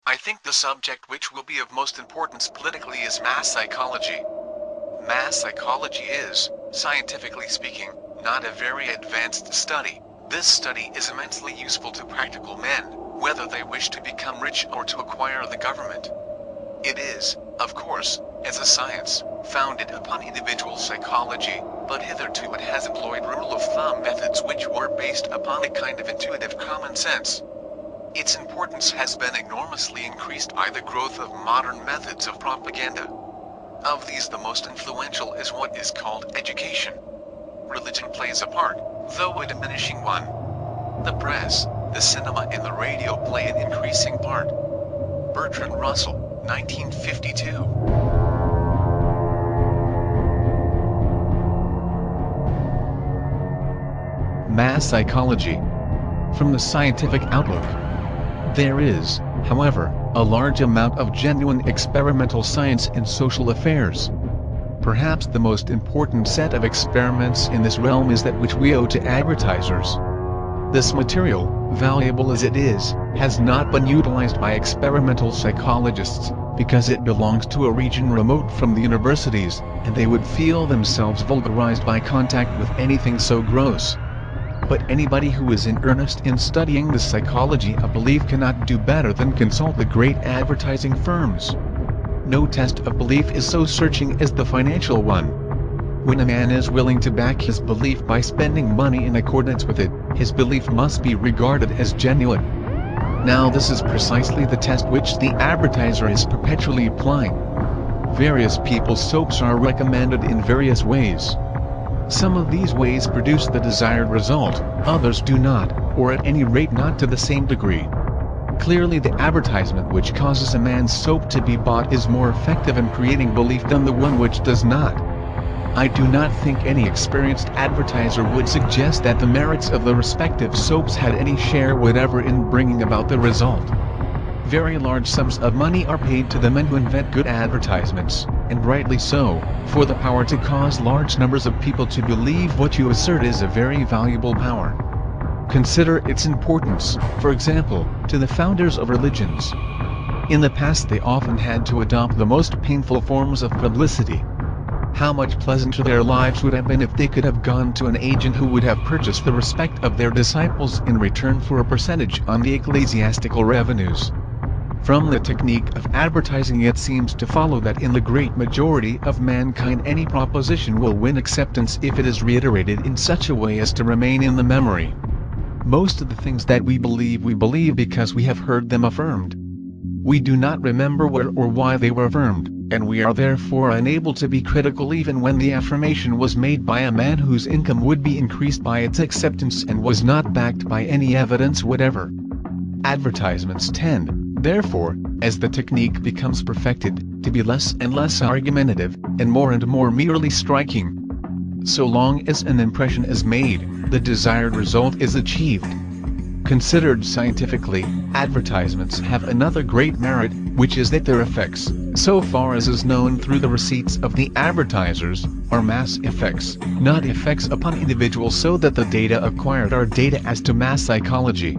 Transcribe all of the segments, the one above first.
I think the subject which will be of most importance politically is mass psychology. Mass psychology is, scientifically speaking, not a very advanced study. This study is immensely useful to practical men, whether they wish to become rich or to acquire the government. It is, of course, as a science, founded upon individual psychology, but hitherto it has employed rule-of-thumb methods which were based upon a kind of intuitive common sense. Its importance has been enormously increased by the growth of modern methods of propaganda. Of these the most influential is what is called education. Religion plays a part, though a diminishing one. The press, the cinema and the radio play an increasing part. Bertrand Russell, 1952. Mass psychology. From the scientific outlook, there is, however, a large amount of genuine experimental science in social affairs. Perhaps the most important set of experiments in this realm is that which we owe to advertisers. This material, valuable as it is, has not been utilized by experimental psychologists, because it belongs to a region remote from the universities, and they would feel themselves vulgarized by contact with anything so gross. But anybody who is in earnest in studying the psychology of belief cannot do better than consult the great advertising firms. No test of belief is so searching as the financial one. When a man is willing to back his belief by spending money in accordance with it, his belief must be regarded as genuine. Now this is precisely the test which the advertiser is perpetually applying. Various people's soaps are recommended in various ways. Some of these ways produce the desired result, others do not, or at any rate not to the same degree. Clearly the advertisement which causes a man's soap to be bought is more effective in creating belief than the one which does not. I do not think any experienced advertiser would suggest that the merits of the respective soaps had any share whatever in bringing about the result. Very large sums of money are paid to the men who invent good advertisements, and rightly so, for the power to cause large numbers of people to believe what you assert is a very valuable power. Consider its importance, for example, to the founders of religions. In the past they often had to adopt the most painful forms of publicity. How much pleasanter their lives would have been if they could have gone to an agent who would have purchased the respect of their disciples in return for a percentage on the ecclesiastical revenues. From the technique of advertising it seems to follow that in the great majority of mankind any proposition will win acceptance if it is reiterated in such a way as to remain in the memory. Most of the things that we believe because we have heard them affirmed. We do not remember where or why they were affirmed, and we are therefore unable to be critical even when the affirmation was made by a man whose income would be increased by its acceptance and was not backed by any evidence whatever. Advertisements tend, therefore, as the technique becomes perfected, to be less and less argumentative, and more merely striking. So long as an impression is made, the desired result is achieved. Considered scientifically, advertisements have another great merit, which is that their effects, so far as is known through the receipts of the advertisers, are mass effects, not effects upon individuals, so that the data acquired are data as to mass psychology.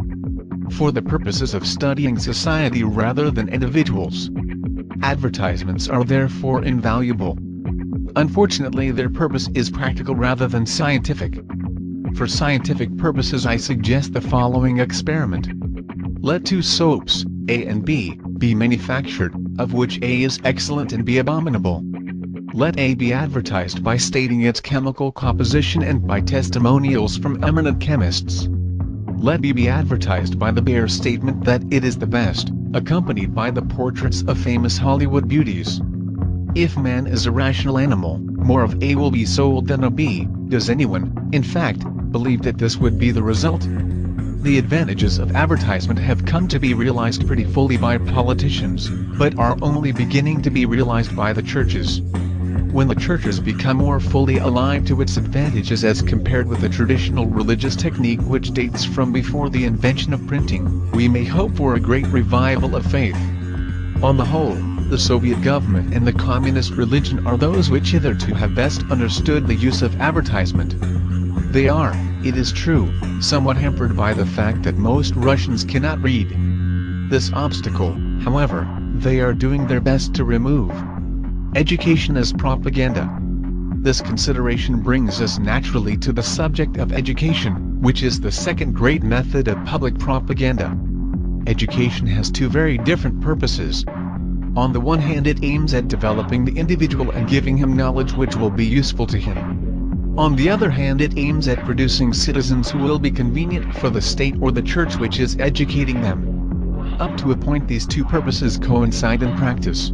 For the purposes of studying society rather than individuals. Advertisements are therefore invaluable. Unfortunately their purpose is practical rather than scientific. For scientific purposes I suggest the following experiment. Let two soaps, A and B, be manufactured, of which A is excellent and B abominable. Let A be advertised by stating its chemical composition and by testimonials from eminent chemists. Let B be advertised by the bare statement that it is the best, accompanied by the portraits of famous Hollywood beauties. If man is a rational animal, more of A will be sold than of B. Does anyone, in fact, believe that this would be the result? The advantages of advertisement have come to be realized pretty fully by politicians, but are only beginning to be realized by the churches. When the churches become more fully alive to its advantages as compared with the traditional religious technique which dates from before the invention of printing, we may hope for a great revival of faith. On the whole, the Soviet government and the communist religion are those which hitherto have best understood the use of advertisement. They are, it is true, somewhat hampered by the fact that most Russians cannot read. This obstacle, However, they are doing their best to remove education as propaganda. This consideration brings us naturally to the subject of education, which is the second great method of public propaganda. Education has two very different purposes. On the one hand, it aims at developing the individual and giving him knowledge which will be useful to him. On the other hand, it aims at producing citizens who will be convenient for the state or the church which is educating them. Up to a point, these two purposes coincide in practice.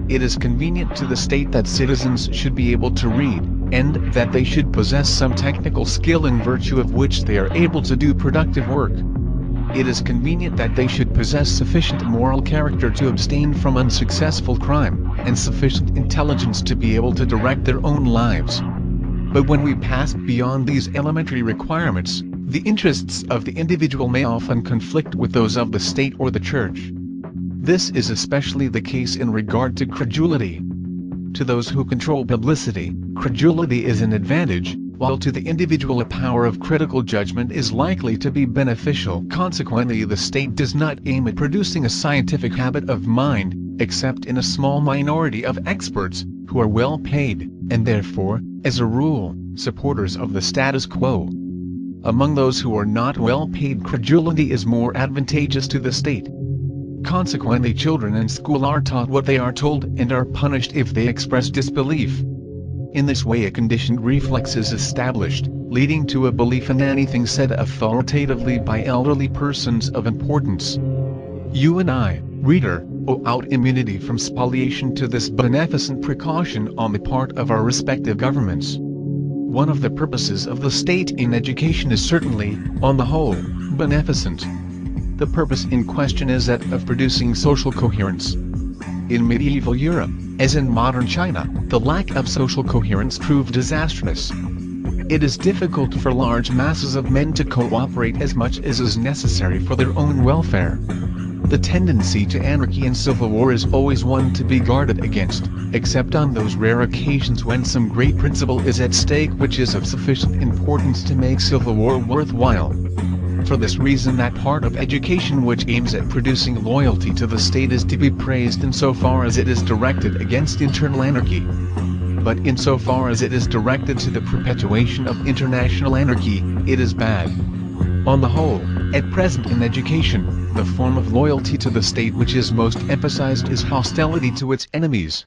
It is convenient to the state that citizens should be able to read, and that they should possess some technical skill in virtue of which they are able to do productive work. It is convenient that they should possess sufficient moral character to abstain from unsuccessful crime, and sufficient intelligence to be able to direct their own lives. But when we pass beyond these elementary requirements, the interests of the individual may often conflict with those of the state or the church. This is especially the case in regard to credulity. To those who control publicity, credulity is an advantage, while to the individual a power of critical judgment is likely to be beneficial. Consequently, the state does not aim at producing a scientific habit of mind, except in a small minority of experts, who are well paid, and therefore, as a rule, supporters of the status quo. Among those who are not well paid, credulity is more advantageous to the state. Consequently, children in school are taught what they are told and are punished if they express disbelief. In this way, a conditioned reflex is established, leading to a belief in anything said authoritatively by elderly persons of importance. You and I, reader, owe out immunity from spoliation to this beneficent precaution on the part of our respective governments. One of the purposes of the state in education is certainly, on the whole, beneficent. The purpose in question is that of producing social coherence. In medieval Europe, as in modern China, the lack of social coherence proved disastrous. It is difficult for large masses of men to cooperate as much as is necessary for their own welfare. The tendency to anarchy and civil war is always one to be guarded against, except on those rare occasions when some great principle is at stake which is of sufficient importance to make civil war worthwhile. For this reason, that part of education which aims at producing loyalty to the state is to be praised insofar as it is directed against internal anarchy. But insofar as it is directed to the perpetuation of international anarchy, it is bad. On the whole, at present in education, the form of loyalty to the state which is most emphasized is hostility to its enemies.